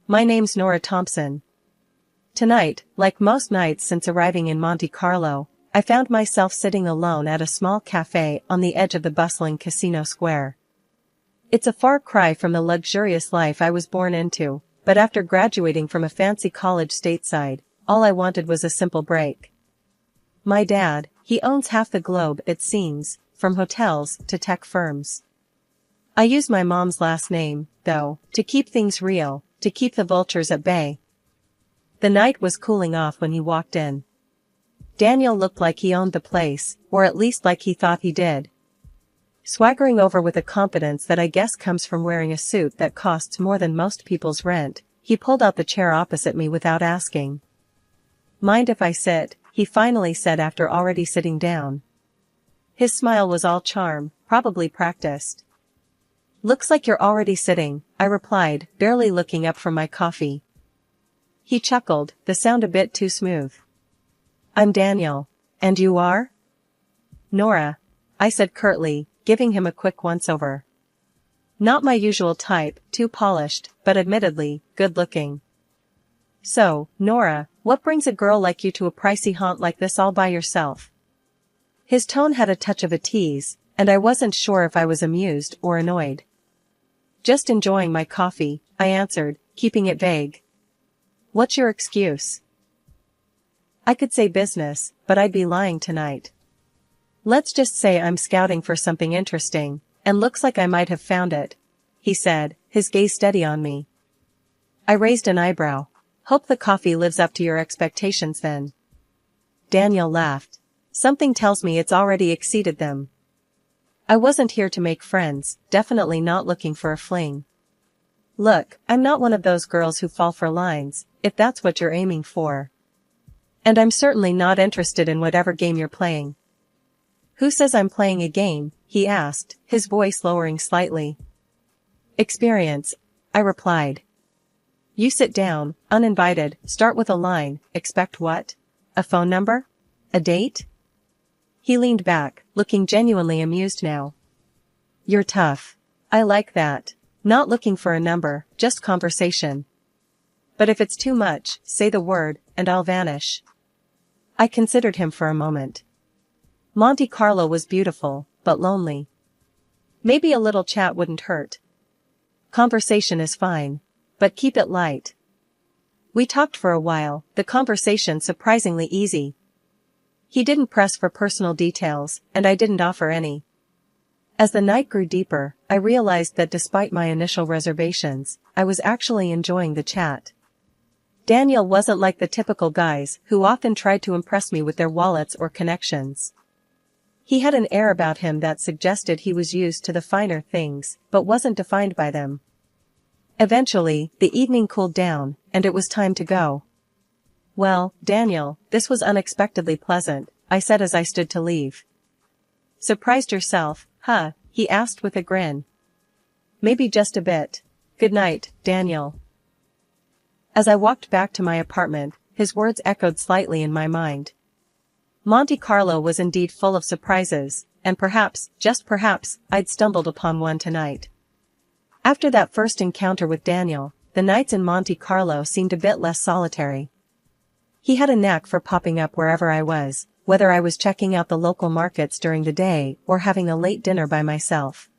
My name's Nora Thompson. Tonight, like most nights since arriving in Monte Carlo, I found myself sitting alone at a small cafe on the edge of the bustling casino square. It's a far cry from the luxurious life I was born into, but after graduating from a fancy college stateside, all I wanted was a simple break. My dad, he owns half the globe it seems, from hotels to tech firms. I use my mom's last name, though, to keep things real, to keep the vultures at bay. The night was cooling off when he walked in. Daniel looked like he owned the place, or at least like he thought he did. Swaggering over with a confidence that I guess comes from wearing a suit that costs more than most people's rent, he pulled out the chair opposite me without asking. "Mind if I sit?" he finally said after already sitting down. His smile was all charm, probably practiced. "Looks like you're already sitting," I replied, barely looking up from my coffee. He chuckled, the sound a bit too smooth. "I'm Daniel. And you are?" "Nora," I said curtly, giving him a quick once-over. Not my usual type, too polished, but admittedly, good-looking. "So, Nora, what brings a girl like you to a pricey haunt like this all by yourself?" His tone had a touch of a tease, and I wasn't sure if I was amused or annoyed. "Just enjoying my coffee," I answered, keeping it vague. "What's your excuse?" I could say business, but I'd be lying tonight. "Let's just say I'm scouting for something interesting, and looks like I might have found it," he said, his gaze steady on me. I raised an eyebrow. "Hope the coffee lives up to your expectations then." Daniel laughed. "Something tells me it's already exceeded them." I wasn't here to make friends, definitely not looking for a fling. "Look, I'm not one of those girls who fall for lines, if that's what you're aiming for. And I'm certainly not interested in whatever game you're playing." "Who says I'm playing a game?" he asked, his voice lowering slightly. "Experience," I replied. "You sit down, uninvited, start with a line, expect what? A phone number? A date?" He leaned back, looking genuinely amused now. "You're tough. I like that. Not looking for a number, just conversation. But if it's too much, say the word, and I'll vanish." I considered him for a moment. Monte Carlo was beautiful, but lonely. Maybe a little chat wouldn't hurt. "Conversation is fine. But keep it light." We talked for a while, the conversation surprisingly easy. He didn't press for personal details, and I didn't offer any. As the night grew deeper, I realized that despite my initial reservations, I was actually enjoying the chat. Daniel wasn't like the typical guys who often tried to impress me with their wallets or connections. He had an air about him that suggested he was used to the finer things, but wasn't defined by them. Eventually, the evening cooled down, and it was time to go. "Well, Daniel, this was unexpectedly pleasant," I said as I stood to leave. "Surprised yourself, huh?" he asked with a grin. "Maybe just a bit. Good night, Daniel." As I walked back to my apartment, his words echoed slightly in my mind. Monte Carlo was indeed full of surprises, and perhaps, just perhaps, I'd stumbled upon one tonight. After that first encounter with Daniel, the nights in Monte Carlo seemed a bit less solitary. He had a knack for popping up wherever I was, whether I was checking out the local markets during the day or having a late dinner by myself.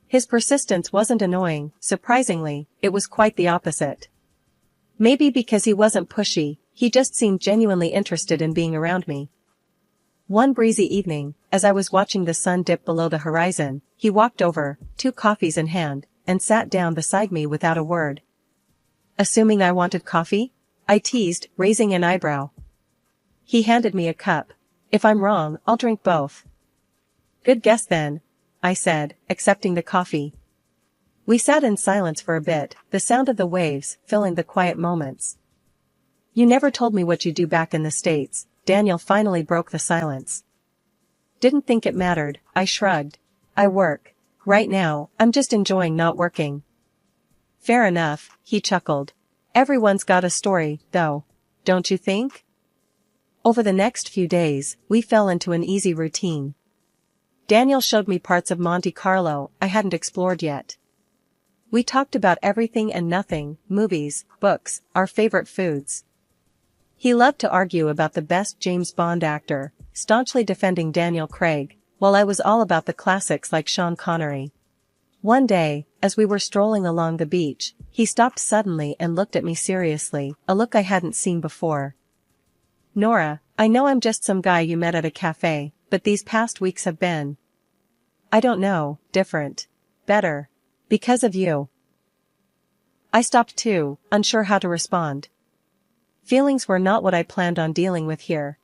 His persistence wasn't annoying, surprisingly, it was quite the opposite. Maybe because he wasn't pushy, he just seemed genuinely interested in being around me. One breezy evening, as I was watching the sun dip below the horizon, he walked over, 2 coffees in hand, and sat down beside me without a word. "Assuming I wanted coffee?" I teased, raising an eyebrow. He handed me a cup. "If I'm wrong, I'll drink both." "Good guess then," I said, accepting the coffee. We sat in silence for a bit, the sound of the waves filling the quiet moments. "You never told me what you do back in the States," Daniel finally broke the silence. "Didn't think it mattered," I shrugged. "I work. Right now, I'm just enjoying not working." "Fair enough," he chuckled. "Everyone's got a story, though. Don't you think?" Over the next few days, we fell into an easy routine. Daniel showed me parts of Monte Carlo I hadn't explored yet. We talked about everything and nothing, movies, books, our favorite foods. He loved to argue about the best James Bond actor, staunchly defending Daniel Craig, while I was all about the classics like Sean Connery. One day, as we were strolling along the beach, he stopped suddenly and looked at me seriously, a look I hadn't seen before. "Nora, I know I'm just some guy you met at a cafe, but these past weeks have been, I don't know, different. Better. Because of you." I stopped too, unsure how to respond. Feelings were not what I planned on dealing with here.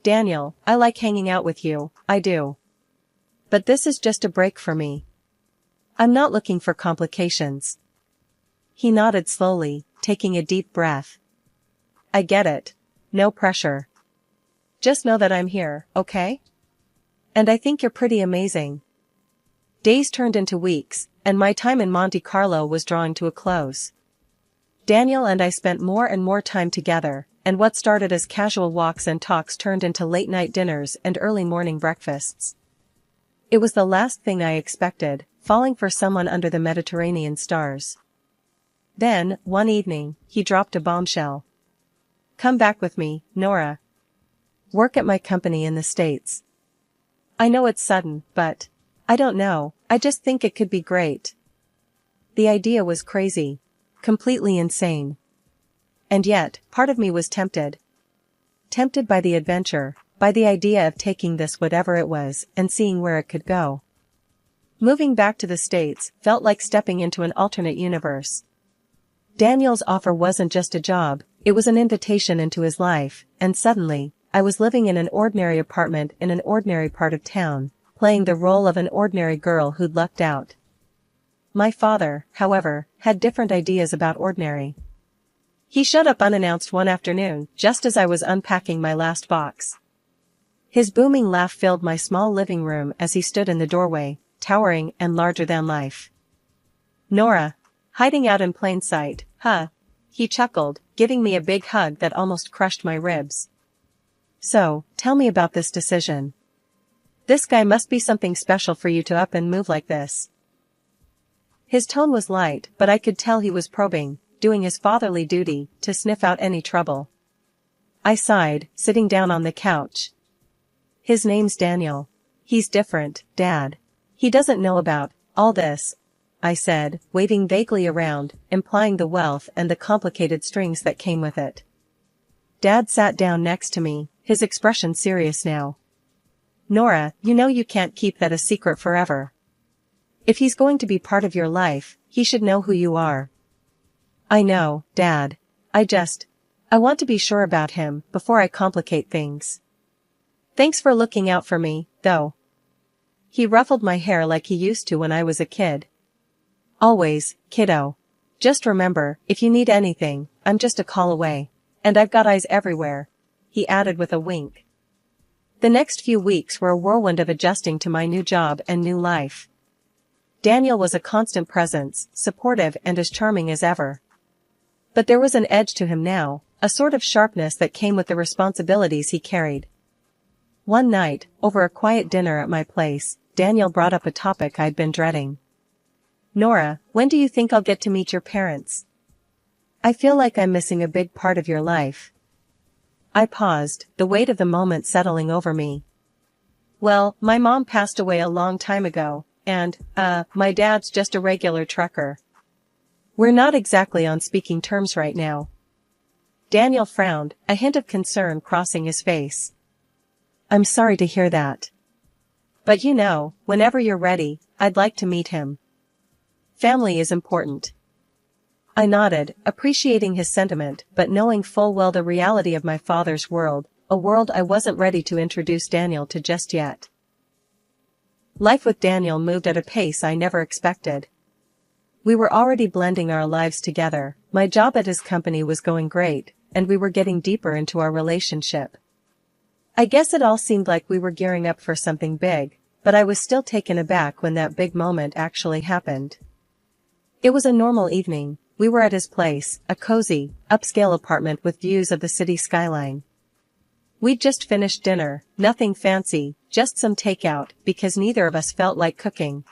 "Daniel, I like hanging out with you, I do. But this is just a break for me. I'm not looking for complications." He nodded slowly, taking a deep breath. "I get it. No pressure. Just know that I'm here, okay? And I think you're pretty amazing." Days turned into weeks, and my time in Monte Carlo was drawing to a close. Daniel and I spent more and more time together, and what started as casual walks and talks turned into late-night dinners and early morning breakfasts. It was the last thing I expected, falling for someone under the Mediterranean stars. Then, one evening, he dropped a bombshell. "Come back with me, Nora. Work at my company in the States. I know it's sudden, but I don't know, I just think it could be great." The idea was crazy. Completely insane. And yet, part of me was tempted. Tempted by the adventure, by the idea of taking this whatever it was, and seeing where it could go. Moving back to the States felt like stepping into an alternate universe. Daniel's offer wasn't just a job, it was an invitation into his life, and suddenly, I was living in an ordinary apartment in an ordinary part of town, playing the role of an ordinary girl who'd lucked out. My father, however, had different ideas about ordinary. He showed up unannounced one afternoon, just as I was unpacking my last box. His booming laugh filled my small living room as he stood in the doorway, towering and larger than life. "Nora. Hiding out in plain sight, huh?" He chuckled, giving me a big hug that almost crushed my ribs. "So, tell me about this decision. This guy must be something special for you to up and move like this." His tone was light, but I could tell he was probing, doing his fatherly duty, to sniff out any trouble. I sighed, sitting down on the couch. "His name's Daniel. He's different, Dad. He doesn't know about all this," I said, waving vaguely around, implying the wealth and the complicated strings that came with it. Dad sat down next to me, his expression serious now. "Nora, you know you can't keep that a secret forever. If he's going to be part of your life, he should know who you are." "I know, Dad. I want to be sure about him before I complicate things. Thanks for looking out for me, though." He ruffled my hair like he used to when I was a kid. "Always, kiddo. Just remember, if you need anything, I'm just a call away. And I've got eyes everywhere," he added with a wink. The next few weeks were a whirlwind of adjusting to my new job and new life. Daniel was a constant presence, supportive and as charming as ever. But there was an edge to him now, a sort of sharpness that came with the responsibilities he carried. One night, over a quiet dinner at my place, Daniel brought up a topic I'd been dreading. "Nora, when do you think I'll get to meet your parents? I feel like I'm missing a big part of your life." I paused, the weight of the moment settling over me. "Well, my mom passed away a long time ago, and, my dad's just a regular trucker. We're not exactly on speaking terms right now." Daniel frowned, a hint of concern crossing his face. "I'm sorry to hear that. But you know, whenever you're ready, I'd like to meet him. Family is important." I nodded, appreciating his sentiment, but knowing full well the reality of my father's world, a world I wasn't ready to introduce Daniel to just yet. Life with Daniel moved at a pace I never expected. We were already blending our lives together, my job at his company was going great, and we were getting deeper into our relationship. I guess it all seemed like we were gearing up for something big, but I was still taken aback when that big moment actually happened. It was a normal evening. We were at his place, a cozy, upscale apartment with views of the city skyline. We'd just finished dinner, nothing fancy, just some takeout, because neither of us felt like cooking.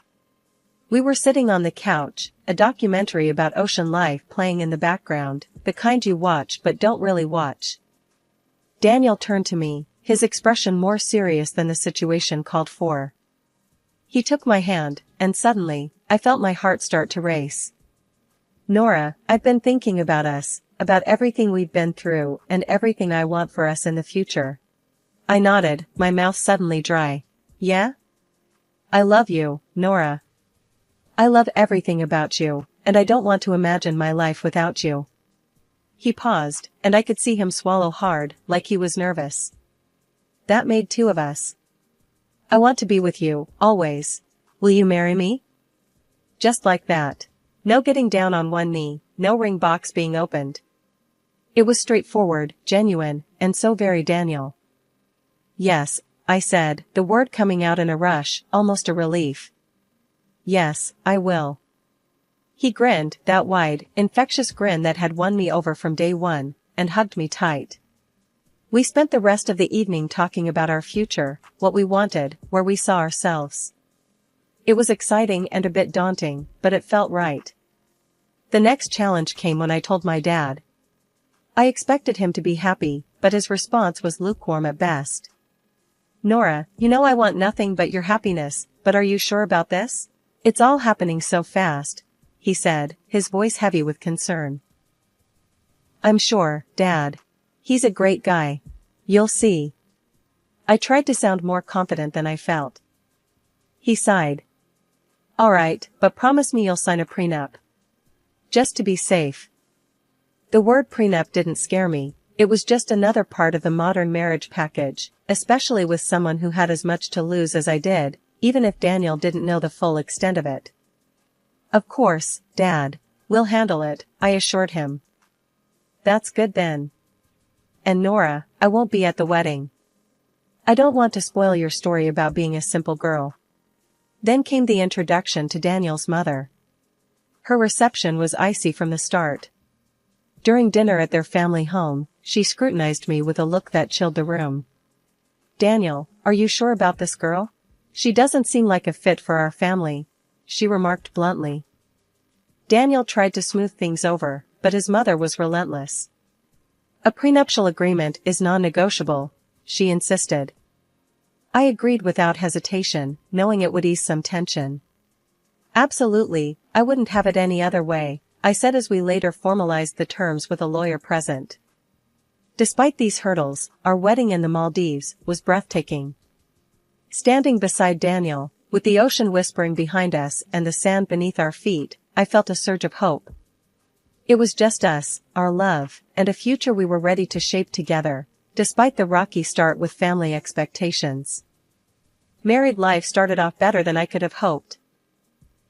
We were sitting on the couch, a documentary about ocean life playing in the background, the kind you watch but don't really watch. Daniel turned to me, his expression more serious than the situation called for. He took my hand, and suddenly, I felt my heart start to race. "Nora, I've been thinking about us, about everything we've been through and everything I want for us in the future." I nodded, my mouth suddenly dry. "Yeah? I love you, Nora. I love everything about you, and I don't want to imagine my life without you." He paused, and I could see him swallow hard, like he was nervous. "That made two of us. I want to be with you, always. Will you marry me?" Just like that. No getting down on one knee, no ring box being opened. It was straightforward, genuine, and so very Daniel. "Yes," I said, the word coming out in a rush, almost a relief. "Yes, I will." He grinned, that wide, infectious grin that had won me over from day one, and hugged me tight. We spent the rest of the evening talking about our future, what we wanted, where we saw ourselves. It was exciting and a bit daunting, but it felt right. The next challenge came when I told my dad. I expected him to be happy, but his response was lukewarm at best. "Nora, you know I want nothing but your happiness, but are you sure about this? It's all happening so fast," he said, his voice heavy with concern. "I'm sure, Dad. He's a great guy. You'll see." I tried to sound more confident than I felt. He sighed. "All right, but promise me you'll sign a prenup. Just to be safe." The word prenup didn't scare me, it was just another part of the modern marriage package, especially with someone who had as much to lose as I did, even if Daniel didn't know the full extent of it. "Of course, Dad. We'll handle it," I assured him. "That's good then. And Nora, I won't be at the wedding. I don't want to spoil your story about being a simple girl." Then came the introduction to Daniel's mother. Her reception was icy from the start. During dinner at their family home, she scrutinized me with a look that chilled the room. "Daniel, are you sure about this girl? She doesn't seem like a fit for our family," she remarked bluntly. Daniel tried to smooth things over, but his mother was relentless. "A prenuptial agreement is non-negotiable," she insisted. I agreed without hesitation, knowing it would ease some tension. "Absolutely, I wouldn't have it any other way," I said as we later formalized the terms with a lawyer present. Despite these hurdles, our wedding in the Maldives was breathtaking. Standing beside Daniel, with the ocean whispering behind us and the sand beneath our feet, I felt a surge of hope. It was just us, our love, and a future we were ready to shape together, despite the rocky start with family expectations. Married life started off better than I could have hoped.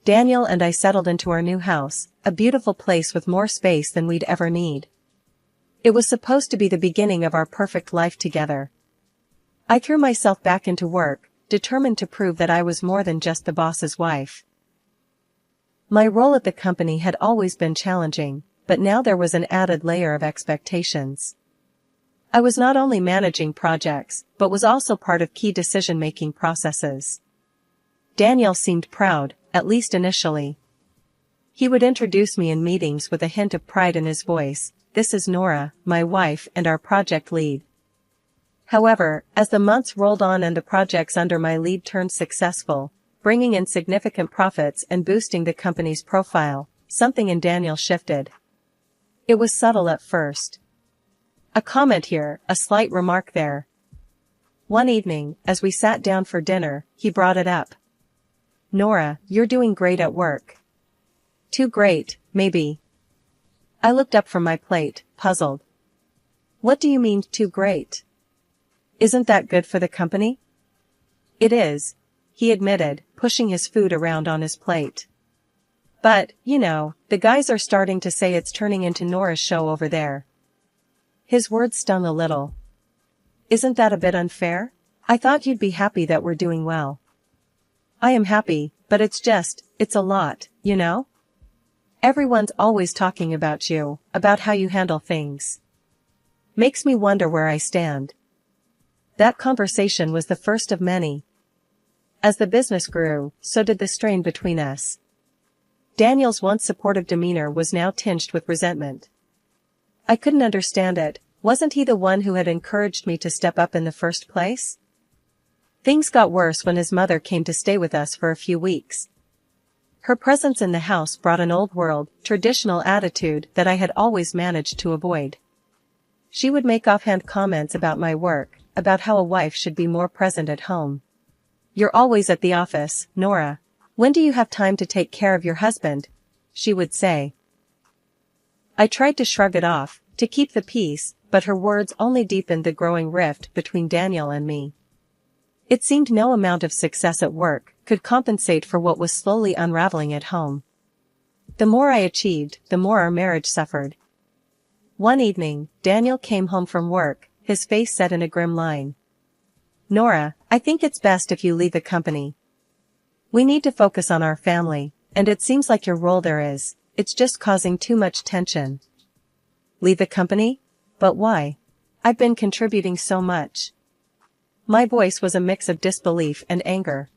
Daniel and I settled into our new house, a beautiful place with more space than we'd ever need. It was supposed to be the beginning of our perfect life together. I threw myself back into work, determined to prove that I was more than just the boss's wife. My role at the company had always been challenging, but now there was an added layer of expectations. I was not only managing projects, but was also part of key decision-making processes. Daniel seemed proud, at least initially. He would introduce me in meetings with a hint of pride in his voice. "This is Nora, my wife and our project lead." However, as the months rolled on and the projects under my lead turned successful, bringing in significant profits and boosting the company's profile, something in Daniel shifted. It was subtle at first. A comment here, a slight remark there. One evening, as we sat down for dinner, he brought it up. "Nora, you're doing great at work." "Too great, maybe." I looked up from my plate, puzzled. "What do you mean, too great? Isn't that good for the company?" "It is," he admitted, pushing his food around on his plate. "But, you know, the guys are starting to say it's turning into Nora's show over there." His words stung a little. "Isn't that a bit unfair? I thought you'd be happy that we're doing well." "I am happy, but it's a lot, you know? Everyone's always talking about you, about how you handle things. Makes me wonder where I stand." That conversation was the first of many. As the business grew, so did the strain between us. Daniel's once supportive demeanor was now tinged with resentment. I couldn't understand it. Wasn't he the one who had encouraged me to step up in the first place? Things got worse when his mother came to stay with us for a few weeks. Her presence in the house brought an old-world, traditional attitude that I had always managed to avoid. She would make offhand comments about my work, about how a wife should be more present at home. "You're always at the office, Nora. When do you have time to take care of your husband?" she would say. I tried to shrug it off, to keep the peace, but her words only deepened the growing rift between Daniel and me. It seemed no amount of success at work could compensate for what was slowly unraveling at home. The more I achieved, the more our marriage suffered. One evening, Daniel came home from work, his face set in a grim line. "Nora, I think it's best if you leave the company. We need to focus on our family, and it seems like your role there it's just causing too much tension." "Leave the company? But why? I've been contributing so much." My voice was a mix of disbelief and anger.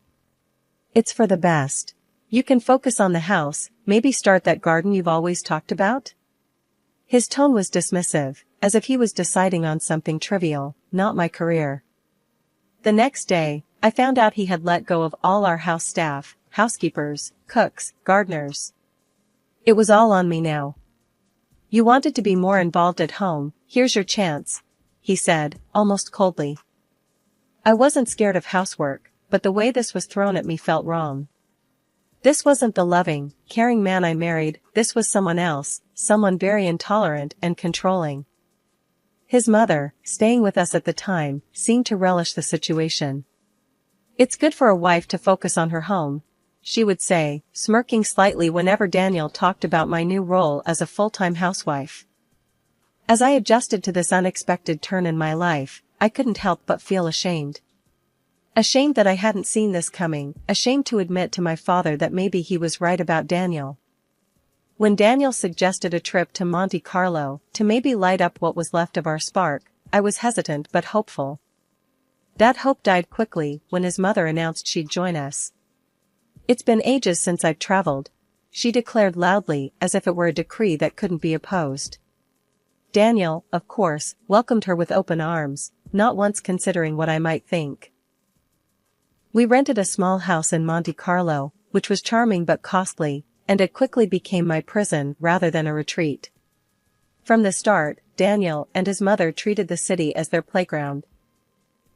"It's for the best. You can focus on the house, maybe start that garden you've always talked about?" His tone was dismissive, as if he was deciding on something trivial, not my career. The next day, I found out he had let go of all our house staff, housekeepers, cooks, gardeners. It was all on me now. "You wanted to be more involved at home, here's your chance," he said, almost coldly. I wasn't scared of housework, but the way this was thrown at me felt wrong. This wasn't the loving, caring man I married, this was someone else, someone very intolerant and controlling. His mother, staying with us at the time, seemed to relish the situation. "It's good for a wife to focus on her home," she would say, smirking slightly whenever Daniel talked about my new role as a full-time housewife. As I adjusted to this unexpected turn in my life, I couldn't help but feel ashamed. Ashamed that I hadn't seen this coming, ashamed to admit to my father that maybe he was right about Daniel. When Daniel suggested a trip to Monte Carlo, to maybe light up what was left of our spark, I was hesitant but hopeful. That hope died quickly when his mother announced she'd join us. "It's been ages since I've traveled," she declared loudly as if it were a decree that couldn't be opposed. Daniel, of course, welcomed her with open arms, not once considering what I might think. We rented a small house in Monte Carlo, which was charming but costly, and it quickly became my prison rather than a retreat. From the start, Daniel and his mother treated the city as their playground.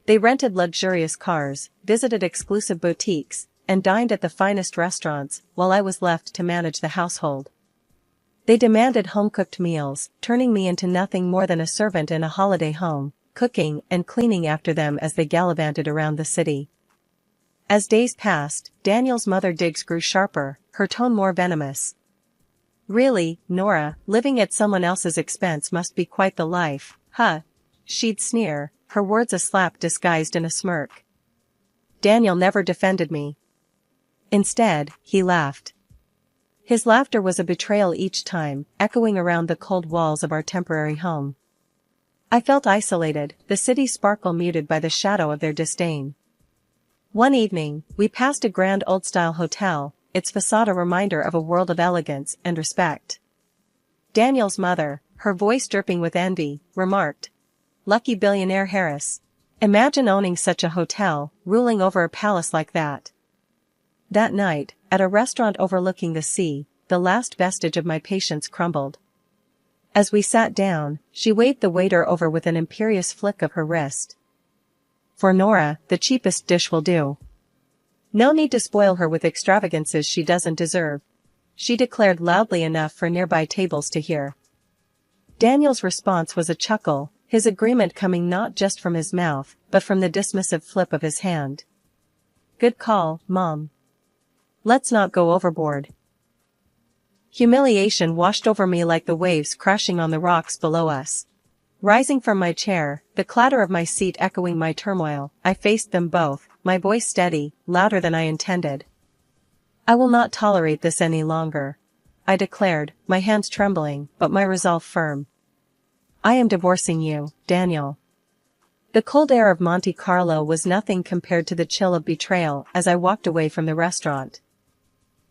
They rented luxurious cars, visited exclusive boutiques, and dined at the finest restaurants, while I was left to manage the household. They demanded home-cooked meals, turning me into nothing more than a servant in a holiday home, cooking and cleaning after them as they gallivanted around the city. As days passed, Daniel's mother digs grew sharper, her tone more venomous. "Really, Nora, living at someone else's expense must be quite the life, huh?" she'd sneer, her words a slap disguised in a smirk. Daniel never defended me. Instead, he laughed. His laughter was a betrayal each time, echoing around the cold walls of our temporary home. I felt isolated, the city's sparkle muted by the shadow of their disdain. One evening, we passed a grand old-style hotel, its facade a reminder of a world of elegance and respect. Daniel's mother, her voice dripping with envy, remarked, "Lucky billionaire Harris. Imagine owning such a hotel, ruling over a palace like that." That night, at a restaurant overlooking the sea, the last vestige of my patience crumbled. As we sat down, she waved the waiter over with an imperious flick of her wrist. "For Nora, the cheapest dish will do. No need to spoil her with extravagances she doesn't deserve," she declared loudly enough for nearby tables to hear. Daniel's response was a chuckle, his agreement coming not just from his mouth, but from the dismissive flip of his hand. "Good call, Mom. Let's not go overboard." Humiliation washed over me like the waves crashing on the rocks below us. Rising from my chair, the clatter of my seat echoing my turmoil, I faced them both, my voice steady, louder than I intended. "I will not tolerate this any longer," I declared, my hands trembling, but my resolve firm. "I am divorcing you, Daniel." The cold air of Monte Carlo was nothing compared to the chill of betrayal as I walked away from the restaurant.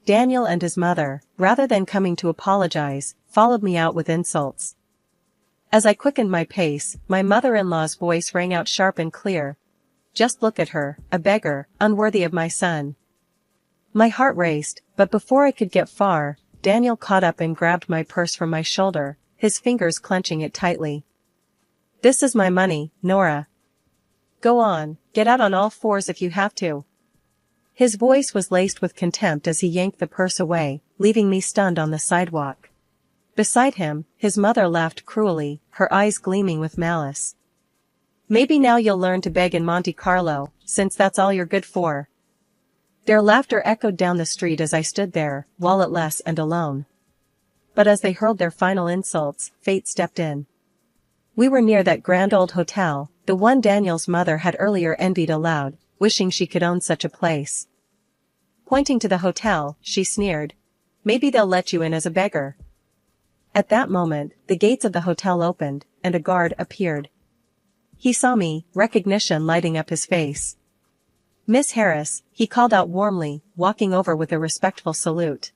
Daniel and his mother, rather than coming to apologize, followed me out with insults. As I quickened my pace, my mother-in-law's voice rang out sharp and clear. "Just look at her, a beggar, unworthy of my son." My heart raced, but before I could get far, Daniel caught up and grabbed my purse from my shoulder, his fingers clenching it tightly. "This is my money, Nora. Go on, get out on all fours if you have to." His voice was laced with contempt as he yanked the purse away, leaving me stunned on the sidewalk. Beside him, his mother laughed cruelly, her eyes gleaming with malice. "Maybe now you'll learn to beg in Monte Carlo, since that's all you're good for." Their laughter echoed down the street as I stood there, walletless and alone. But as they hurled their final insults, fate stepped in. We were near that grand old hotel, the one Daniel's mother had earlier envied aloud, wishing she could own such a place. Pointing to the hotel, she sneered, "Maybe they'll let you in as a beggar." At that moment, the gates of the hotel opened, and a guard appeared. He saw me, recognition lighting up his face. "Miss Harris," he called out warmly, walking over with a respectful salute.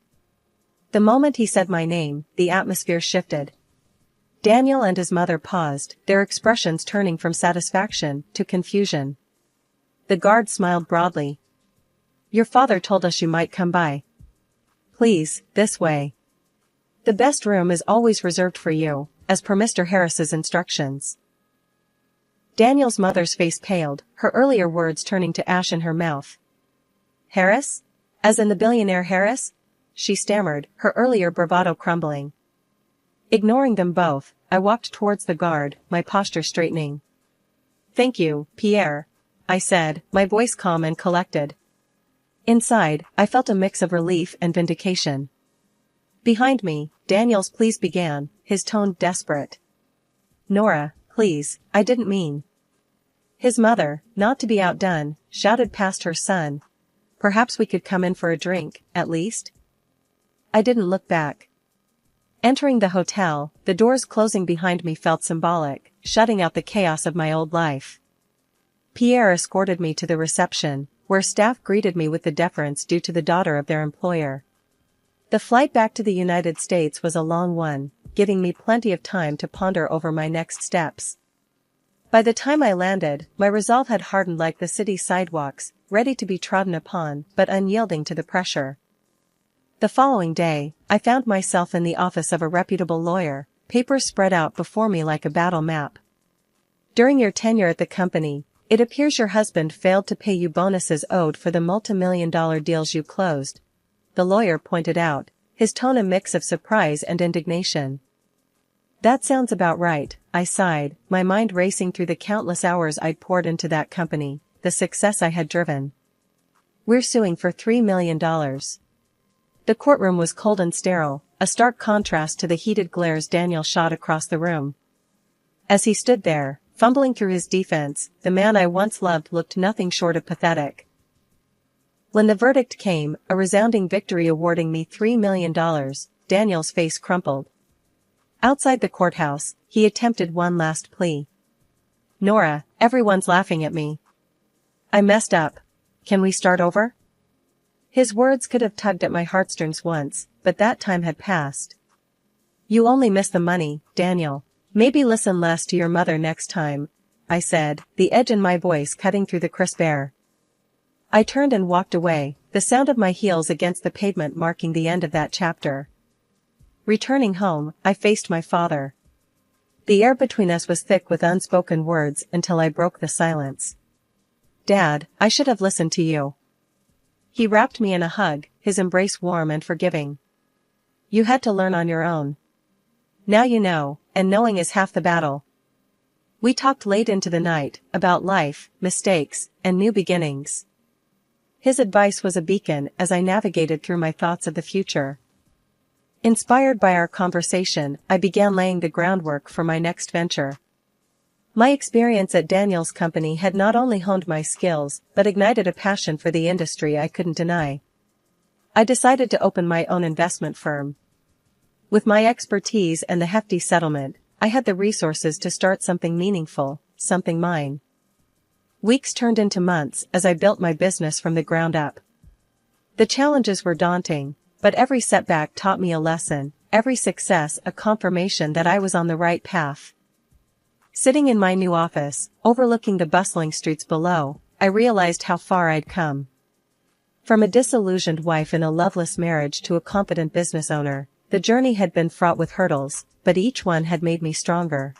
The moment he said my name, the atmosphere shifted. Daniel and his mother paused, their expressions turning from satisfaction to confusion. The guard smiled broadly. "Your father told us you might come by. Please, this way. The best room is always reserved for you, as per Mr. Harris's instructions." Daniel's mother's face paled, her earlier words turning to ash in her mouth. "Harris? As in the billionaire Harris?" she stammered, her earlier bravado crumbling. Ignoring them both, I walked towards the guard, my posture straightening. "Thank you, Pierre," I said, my voice calm and collected. Inside, I felt a mix of relief and vindication. Behind me, Daniel's pleas began, his tone desperate. "Nora, please, I didn't mean." His mother, not to be outdone, shouted past her son, "Perhaps we could come in for a drink, at least?" I didn't look back. Entering the hotel, the doors closing behind me felt symbolic, shutting out the chaos of my old life. Pierre escorted me to the reception, where staff greeted me with the deference due to the daughter of their employer. The flight back to the United States was a long one, giving me plenty of time to ponder over my next steps. By the time I landed, my resolve had hardened like the city sidewalks, ready to be trodden upon, but unyielding to the pressure. The following day, I found myself in the office of a reputable lawyer, papers spread out before me like a battle map. "During your tenure at the company, it appears your husband failed to pay you bonuses owed for the multi-million-dollar deals you closed," the lawyer pointed out, his tone a mix of surprise and indignation. "That sounds about right," I sighed, my mind racing through the countless hours I'd poured into that company, the success I had driven. "We're suing for $3 million. The courtroom was cold and sterile, a stark contrast to the heated glares Daniel shot across the room. As he stood there, fumbling through his defense, the man I once loved looked nothing short of pathetic. When the verdict came, a resounding victory awarding me $3 million, Daniel's face crumpled. Outside the courthouse, he attempted one last plea. "Nora, everyone's laughing at me. I messed up. Can we start over?" His words could have tugged at my heartstrings once, but that time had passed. "You only miss the money, Daniel. Maybe listen less to your mother next time," I said, the edge in my voice cutting through the crisp air. I turned and walked away, the sound of my heels against the pavement marking the end of that chapter. Returning home, I faced my father. The air between us was thick with unspoken words until I broke the silence. "Dad, I should have listened to you." He wrapped me in a hug, his embrace warm and forgiving. "You had to learn on your own. Now you know, and knowing is half the battle." We talked late into the night, about life, mistakes, and new beginnings. His advice was a beacon as I navigated through my thoughts of the future. Inspired by our conversation, I began laying the groundwork for my next venture. My experience at Daniel's company had not only honed my skills, but ignited a passion for the industry I couldn't deny. I decided to open my own investment firm. With my expertise and the hefty settlement, I had the resources to start something meaningful, something mine. Weeks turned into months as I built my business from the ground up. The challenges were daunting, but every setback taught me a lesson, every success a confirmation that I was on the right path. Sitting in my new office, overlooking the bustling streets below, I realized how far I'd come. From a disillusioned wife in a loveless marriage to a competent business owner, the journey had been fraught with hurdles, but each one had made me stronger.